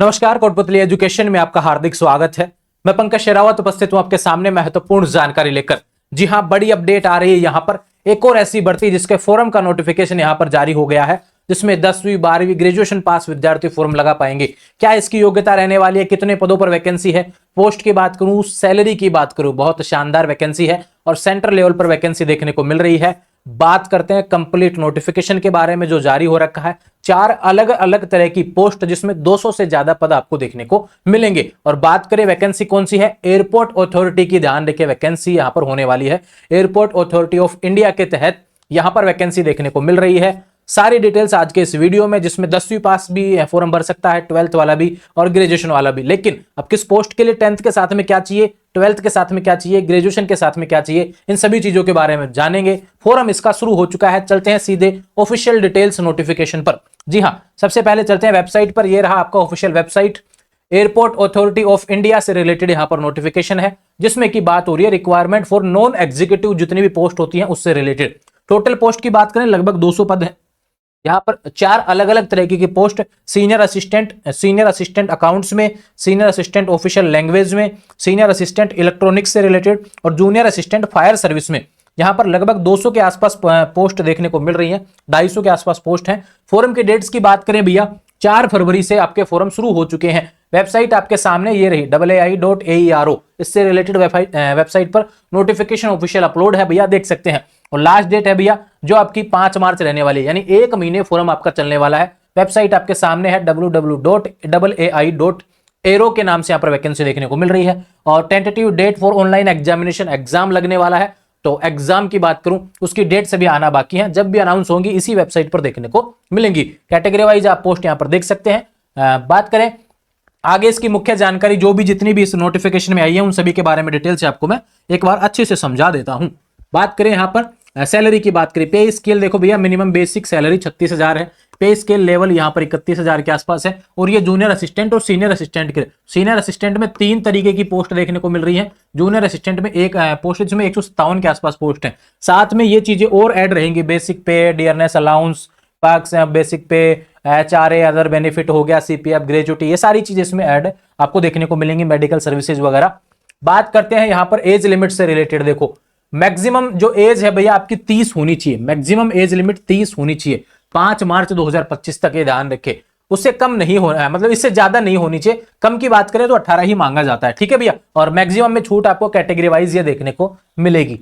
नमस्कार, कोटपुतली एजुकेशन में आपका हार्दिक स्वागत है। मैं पंकज शेरावत उपस्थित हूं आपके सामने महत्वपूर्ण जानकारी लेकर। जी हां, बड़ी अपडेट आ रही है। यहां पर एक और ऐसी भर्ती जिसके फॉर्म का नोटिफिकेशन यहां पर जारी हो गया है, जिसमें 10वीं 12वीं ग्रेजुएशन पास विद्यार्थी फॉर्म लगा पाएंगे। क्या इसकी योग्यता रहने वाली है, कितने पदों पर वैकेंसी है, पोस्ट की बात करूं, सैलरी की बात करूं, बहुत शानदार वैकेंसी है और सेंट्रल लेवल पर वैकेंसी देखने को मिल रही है। बात करते हैं कंप्लीट नोटिफिकेशन के बारे में जो जारी हो रखा है। 4 अलग अलग तरह की पोस्ट, जिसमें 200 से ज्यादा पद आपको देखने को मिलेंगे। और बात करें वैकेंसी कौन सी है, एयरपोर्ट अथॉरिटी की, ध्यान रखिए वैकेंसी यहां पर होने वाली है। एयरपोर्ट अथॉरिटी ऑफ इंडिया के तहत यहां पर वैकेंसी देखने को मिल रही है। सारी डिटेल्स आज के इस वीडियो में, जिसमें 10वीं पास भी फॉर्म भर सकता है, 12th वाला भी और ग्रेजुएशन वाला भी। लेकिन अब किस पोस्ट के लिए 10th के साथ में क्या चाहिए, 12th के साथ में क्या चाहिए, ग्रेजुएशन के साथ में क्या चाहिए, इन सभी चीजों के बारे में जानेंगे। फॉर्म इसका शुरू हो चुका है। चलते हैं सीधे ऑफिशियल डिटेल्स नोटिफिकेशन पर। जी हां, सबसे पहले चलते हैं वेबसाइट पर। यह रहा आपका official website. Airport authority of India से रिलेटेड यहां पर नोटिफिकेशन है, जिसमें की बात हो रही है रिक्वायरमेंट फॉर नॉन एग्जीक्यूटिव, जितनी भी पोस्ट होती हैं उससे रिलेटेड। टोटल पोस्ट की बात करें लगभग 200 पद है। यहां पर 4 अलग अलग तरीके की पोस्ट, सीनियर असिस्टेंट अकाउंट्स में, सीनियर असिस्टेंट ऑफिशियल लैंग्वेज में, सीनियर असिस्टेंट इलेक्ट्रॉनिक्स से रिलेटेड और जूनियर असिस्टेंट फायर सर्विस में। यहां पर लगभग 200 के आसपास पोस्ट देखने को मिल रही है, 250 के आसपास पोस्ट हैं। फोरम की डेट्स की बात करें भैया, 4 फरवरी से आपके फोरम शुरू हो चुके हैं। वेबसाइट आपके सामने ये रही ai.aero, इससे रिलेटेड वेबसाइट पर नोटिफिकेशन ऑफिशियल अपलोड है भैया, देख सकते हैं। और लास्ट डेट है भैया जो आपकी 5 मार्च रहने वाली है, यानी 1 महीने फोरम आपका चलने वाला है। वेबसाइट आपके सामने है www.ai.aero के नाम से यहाँ पर वैकेंसी देखने को मिल रही है। और tentative date for online examination, exam लगने वाला है, तो एग्जाम की बात करूं उसकी डेट से भी आना बाकी है, जब भी अनाउंस होंगी इसी वेबसाइट पर देखने को मिलेंगी। कैटेगरी वाइज आप पोस्ट यहां पर देख सकते हैं। बात करें आगे इसकी मुख्य जानकारी, जो भी जितनी भी इस नोटिफिकेशन में आई है उन सभी के बारे में डिटेल से आपको मैं एक बार अच्छे से समझा देता हूं। बात करें यहां पर सैलरी की बात करें, पे स्केल देखो भैया, मिनिमम बेसिक सैलरी 36,000 है। पे स्केल लेवल यहां पर 31,000 के आसपास है। और ये जूनियर असिस्टेंट और सीनियर असिस्टेंट के, सीनियर असिस्टेंट में 3 तरीके की पोस्ट देखने को मिल रही है, जूनियर असिस्टेंट में एक पोस्ट, जिसमें 157 के आसपास पोस्ट है। साथ में ये चीजें और ऐड रहेंगी, बेसिक पे, डियरनेस अलाउंस, पार्क्स, बेसिक पे, HRA, अदर बेनिफिट हो गया, CPF, ग्रेजुटी, ये सारी चीजें इसमें ऐड आपको देखने को मिलेंगी, मेडिकल सर्विसेज वगैरह। बात करते हैं यहां पर एज लिमिट से रिलेटेड। देखो मैक्सिमम जो एज है भैया आपकी 30 होनी चाहिए, मैक्सिमम एज लिमिट 30 होनी चाहिए 5 मार्च 2025 तक, ये ध्यान रखे। उससे कम नहीं होना है, मतलब इससे ज्यादा नहीं होनी चाहिए। कम की बात करें तो 18 ही मांगा जाता है, ठीक है भैया। और मैक्सिमम में छूट आपको कैटेगरी वाइज ये देखने को मिलेगी।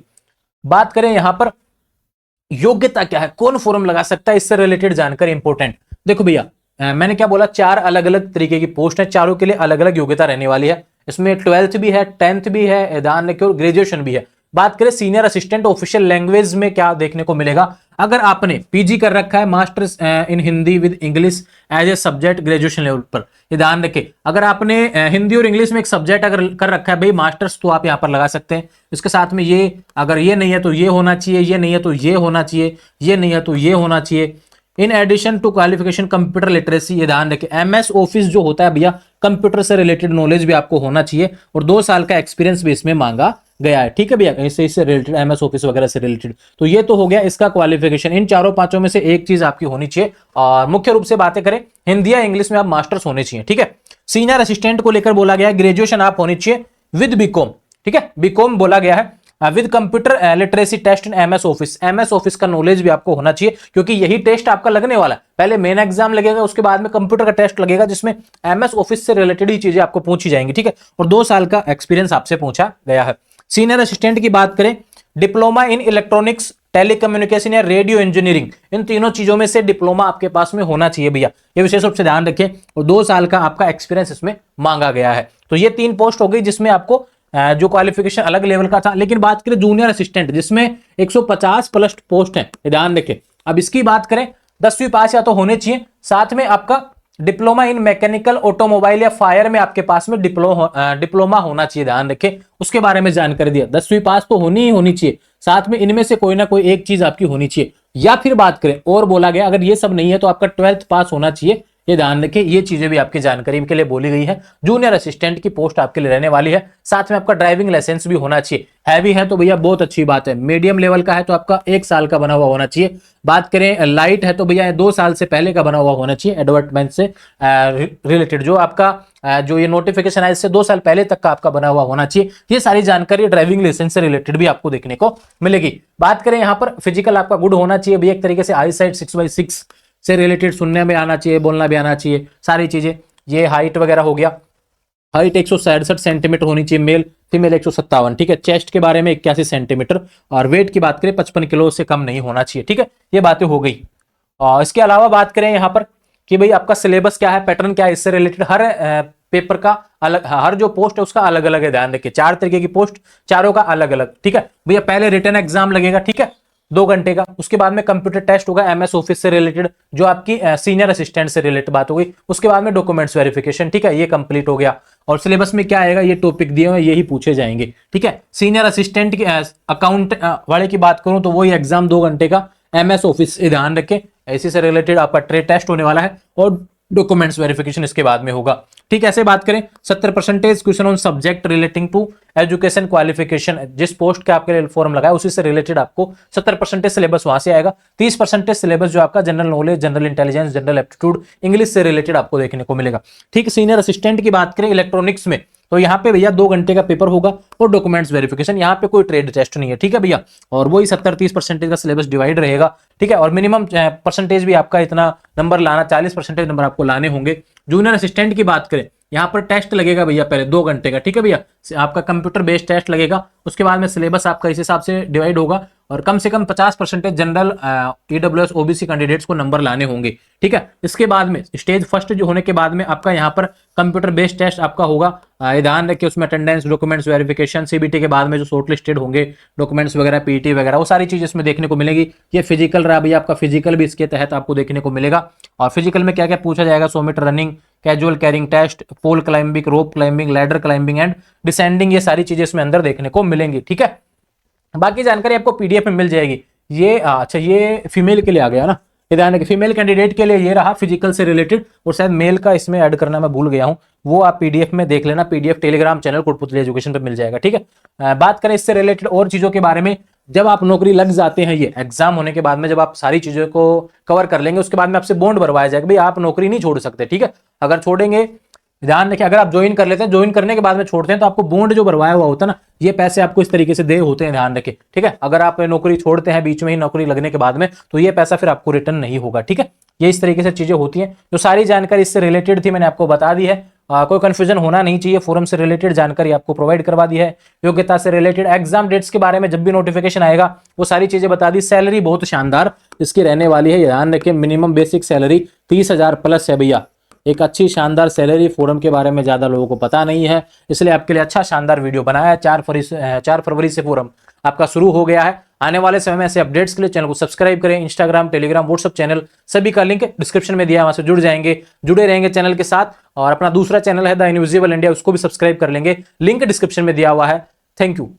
बात करें यहां पर योग्यता क्या है, कौन फॉर्म लगा सकता है, इससे रिलेटेड जानकारी इंपॉर्टेंट। देखो भैया मैंने क्या बोला, 4 अलग अलग तरीके की पोस्ट है, चारों के लिए अलग अलग योग्यता रहने वाली है। इसमें 12th भी है, 10th भी है, ध्यान रखिए, और ग्रेजुएशन भी है। बात करें सीनियर असिस्टेंट ऑफिशियल लैंग्वेज में क्या देखने को मिलेगा, अगर आपने पीजी कर रखा है, masters in Hindi with English as a subject graduation level पर, ये ध्यान रखिए। अगर आपने हिंदी और इंग्लिश में एक सब्जेक्ट अगर कर रखा है भाई मास्टर्स, तो आप यहां पर लगा सकते हैं। इसके साथ में ये, अगर ये नहीं है तो ये होना चाहिए, ये नहीं है तो ये होना चाहिए, ये नहीं है तो ये होना चाहिए। In addition to qualification computer literacy, ये ध्यान रखें, MS ऑफिस जो होता है भैया, कंप्यूटर से रिलेटेड नॉलेज भी आपको होना चाहिए और 2 साल का एक्सपीरियंस भी इसमें मांगा गया है, ठीक है भैया। इससे रिलेटेड MS ऑफिस वगैरह से रिलेटेड, तो ये तो हो गया इसका क्वालिफिकेशन। इन चारों पांचों में से एक चीज आपकी होनी चाहिए। और मुख्य रूप से बातें करें, हिंदी या इंग्लिश में आप मास्टर्स होने चाहिए, ठीक है। सीनियर असिस्टेंट को लेकर बोला गया है ग्रेजुएशन आप होनी चाहिए विद बीकॉम, ठीक है, बीकॉम बोला गया है, with computer literacy test in MS office का नॉलेज भी आपको होना चाहिए, क्योंकि यही टेस्ट आपका लगने वाला है। पहले मेन एग्जाम लगेगा, उसके बाद में कंप्यूटर का टेस्ट लगेगा, जिसमें MS ऑफिस से रिलेटेड ही चीजें आपको पूछी जाएंगी, ठीक है। और 2 साल का एक्सपीरियंस आपसे पूछा गया है। सीनियर असिस्टेंट की बात करें, डिप्लोमा इन इलेक्ट्रॉनिक्स, टेलीकम्युनिकेशन या रेडियो इंजीनियरिंग, इन तीनों चीजों में से डिप्लोमा आपके पास में होना चाहिए भैया, ये विशेष रूप से ध्यान रखें। और 2 साल का आपका एक्सपीरियंस इसमें मांगा गया है। तो ये 3 पोस्ट हो गई, जिसमें आपको जो क्वालिफिकेशन अलग लेवल का था। लेकिन बात करें जूनियर असिस्टेंट, जिसमें 150 प्लस पोस्ट है, ध्यान रखें। अब इसकी बात करें, 10वीं पास या तो होने चाहिए, साथ में आपका डिप्लोमा इन मैकेनिकल, ऑटोमोबाइल या फायर में आपके पास में डिप्लोमा होना चाहिए, ध्यान रखें। उसके बारे में जानकारी दिया, 10वीं पास तो होनी ही होनी चाहिए, साथ में इनमें से कोई ना कोई एक चीज आपकी होनी चाहिए। या फिर बात करें और बोला गया, अगर ये सब नहीं है तो आपका 12th पास होना चाहिए ये ध्यान रखिए, ये चीजें भी आपकी जानकारी के लिए बोली गई है। जूनियर असिस्टेंट की पोस्ट आपके लिए रहने वाली है, साथ में आपका ड्राइविंग लाइसेंस भी होना चाहिए। हैवी है तो भैया बहुत अच्छी बात है, मीडियम लेवल का है तो आपका 1 साल का बना हुआ होना चाहिए। बात करें लाइट है तो भैया 2 साल से पहले का बना हुआ होना चाहिए, एडवर्टाइजमेंट से रिलेटेड जो आपका जो ये नोटिफिकेशन है इससे 2 साल पहले तक का आपका बना हुआ होना चाहिए। ये सारी जानकारी ड्राइविंग लाइसेंस से रिलेटेड भी आपको देखने को मिलेगी। बात करें यहाँ पर फिजिकल आपका गुड होना चाहिए भैया, एक तरीके से आई साइड 6/6 से रिलेटेड सुनने में आना चाहिए, बोलना भी आना चाहिए, सारी चीजें। ये हाइट वगैरह हो गया, हाइट 167 सेंटीमीटर होनी चाहिए मेल, फीमेल 157, ठीक है। चेस्ट के बारे में 81 सेंटीमीटर, और वेट की बात करें 55 किलो से कम नहीं होना चाहिए, ठीक है। ये बातें हो गई। और इसके अलावा बात करें यहाँ पर कि भाई आपका सिलेबस क्या है, पैटर्न क्या है, इससे रिलेटेड हर पेपर का अलग, हर जो पोस्ट है उसका अलग अलग है, ध्यान रखिए। 4 तरीके की पोस्ट, चारों का अलग अलग, ठीक है भैया। पहले रिटन एग्जाम लगेगा, ठीक है, 2 घंटे का। उसके बाद में कंप्यूटर टेस्ट होगा एमएस ऑफिस से रिलेटेड, जो आपकी सीनियर असिस्टेंट से रिलेटेड बात हो गई। उसके बाद में डॉक्यूमेंट्स वेरिफिकेशन, ठीक है, ये कंप्लीट हो गया। और सिलेबस में क्या आएगा, ये टॉपिक दिए हुए यही पूछे जाएंगे, ठीक है। सीनियर असिस्टेंट की अकाउंट वाले की बात करूं तो वही एग्जाम 2 घंटे का एमएस ऑफिस, ध्यान रखें, इसी से रिलेटेड आपका ट्रेड टेस्ट होने वाला है और डॉक्यूमेंट्स वेरिफिकेशन इसके बाद में होगा, ठीक है। ऐसे बात करें 70% question on subject relating to education qualification, जिस पोस्ट के आपके लिए फॉर्म लगा है उसी से रिलेटेड आपको 70% सिलेबस वहां से आएगा। 30% सिलेबस जो आपका general knowledge, general intelligence, general aptitude, English से रिलेटेड आपको देखने को मिलेगा, ठीक। सीनियर असिस्टेंट की बात करें इलेक्ट्रॉनिक्स में तो यहाँ पे भैया 2 घंटे का पेपर होगा और डॉक्यूमेंट्स वेरिफिकेशन, यहाँ पे कोई ट्रेड टेस्ट नहीं है, ठीक है भैया। और वही 70-30% का सिलेबस डिवाइड रहेगा, ठीक है। और मिनिमम परसेंटेज भी आपका इतना नंबर लाना, 40% नंबर आपको लाने होंगे। जूनियर असिस्टेंट की बात करें, यहाँ पर टेस्ट लगेगा भैया पहले 2 घंटे का, ठीक है भैया। आपका कंप्यूटर बेस्ड टेस्ट लगेगा, उसके बाद में सिलेबस आपका इस हिसाब से डिवाइड होगा और कम से कम 50% जनरल ईडब्ल्यूएस ओबीसी कैंडिडेट्स को नंबर लाने होंगे, ठीक है। इसके बाद में स्टेज फर्स्ट जो होने के बाद में आपका यहाँ पर कंप्यूटर बेस्ड टेस्ट आपका होगा, ध्यान रखिए। उसमें अटेंडेंस, डॉक्यूमेंट्स वेरिफिकेशन, सीबीटी के बाद में जो शॉर्ट लिस्टेड होंगे डॉक्यूमेंट्स वगैरह, पीटी वगैरह, वो सारी चीज इसमें देखने को मिलेगी। ये फिजिकल रहा भैया, आपका फिजिकल भी इसके तहत आपको देखने को मिलेगा। और फिजिकल में क्या क्या पूछा जाएगा, 100 metre running, casual carrying test, pole climbing, rope climbing, ladder climbing and descending, ये सारी चीजें इसमें अंदर देखने को मिलेंगी, ठीक है। बाकी जानकारी आपको पीडीएफ में मिल जाएगी। ये अच्छा, ये फीमेल के लिए आ गया ना, ध्यान रखिए। फीमेल कैंडिडेट के लिए ये रहा फिजिकल से रिलेटेड, और शायद मेल का इसमें ऐड करना मैं भूल गया हूं, वो आप पीडीएफ में देख लेना। PDF Telegram channel Kotputli education पे मिल जाएगा, ठीक है। बात करें इससे रिलेटेड और चीजों के बारे में, जब आप नौकरी लग जाते हैं, ये एग्जाम होने के बाद में जब आप सारी चीजों को कवर कर लेंगे, उसके बाद में आपसे बॉन्ड भरवाया जाएगा, भाई आप नौकरी नहीं छोड़ सकते, ठीक है। अगर छोड़ेंगे, ध्यान रखिए, अगर आप ज्वाइन कर लेते हैं, ज्वाइन करने के बाद में छोड़ते हैं तो आपको बॉन्ड जो भरवाया हुआ होता है ना, ये पैसे आपको इस तरीके से दे होते हैं, ध्यान रखिए, ठीक है। अगर आप नौकरी छोड़ते हैं बीच में ही, नौकरी लगने के बाद में, तो ये पैसा फिर आपको रिटर्न नहीं होगा, ठीक है। ये इस तरीके से चीजें होती हैं। जो सारी जानकारी इससे रिलेटेड थी मैंने आपको बता दी है, कोई कंफ्यूजन होना नहीं चाहिए। फोरम से रिलेटेड जानकारी आपको प्रोवाइड करवा दी है, योग्यता से रिलेटेड, एग्जाम डेट्स के बारे में जब भी नोटिफिकेशन आएगा वो सारी चीजें बता दी। सैलरी बहुत शानदार इसकी रहने वाली है, ध्यान रखिए। मिनिमम बेसिक सैलरी 30,000 प्लस है भैया, एक अच्छी शानदार सैलरी। फोरम के बारे में ज्यादा लोगों को पता नहीं है, इसलिए आपके लिए अच्छा शानदार वीडियो बनाया है। 4 फरवरी से फोरम आपका शुरू हो गया है। आने वाले समय में ऐसे अपडेट्स के लिए चैनल को सब्सक्राइब करें। इंस्टाग्राम, टेलीग्राम, व्हाट्सएप चैनल सभी का लिंक डिस्क्रिप्शन में दिया है, वहां से जुड़े रहेंगे चैनल के साथ। और अपना दूसरा चैनल है द इनविजिबल इंडिया, उसको भी सब्सक्राइब कर लेंगे, लिंक डिस्क्रिप्शन में दिया हुआ है। Thank you.